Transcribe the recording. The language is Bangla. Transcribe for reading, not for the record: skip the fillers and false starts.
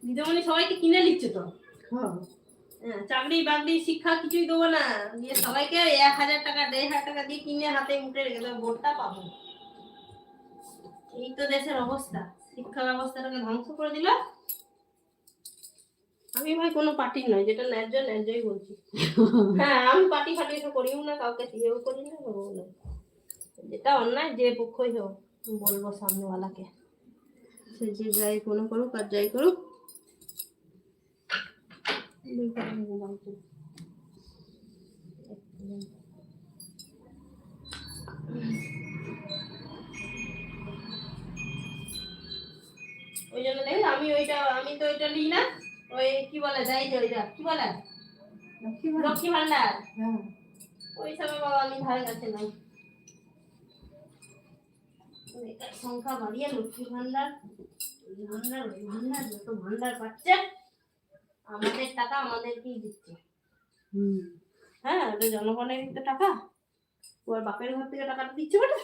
দিদিমণি সবাইকে কিনে নিচ্ছে তো। হ্যাঁ চাকরি বাকরি শিক্ষা কিছুই দেবো না, দিয়ে সবাইকে 1000 টাকা 1500 টাকা দিয়ে কিনে হাতে মুঠে রেখে দেবো, ভোটটা পাবো। এই তো দেশের অবস্থা, শিক্ষা ব্যবস্থাটাকে ধ্বংস করে দিল। আমি ভাই কোনো পার্টির নয়, যেটা ন্যায্য ন্যায্যই বলছি। হ্যাঁ, আমি পার্টি ফাটি তো করিও না, কাউকে দিয়েও করি না, করবো না। যেটা অন্যায় যে পক্ষই হোক বলবো সামনেওয়ালাকে, সে যে যাই কোনো করুক আর যাই করুক। ওই জন্য দেখ আমি তো ওইটা নিই না, ওই কি বলে যাই যে ওইটা কি বলে লক্ষ্মী ভান্ডার, ওই সময় বাবা আমি ধারে কাছে নাই। সংখ্যা বাড়িয়ে লক্ষ্মী ভান্ডার ভান্ডার যত ভান্ডার পাচ্ছে, আমাদের টাকা আমাদেরকেই দিচ্ছে। হ্যাঁ, ওটা জনগণের তো টাকা, ওর বাপের ঘর থেকে টাকাটা দিচ্ছে বলে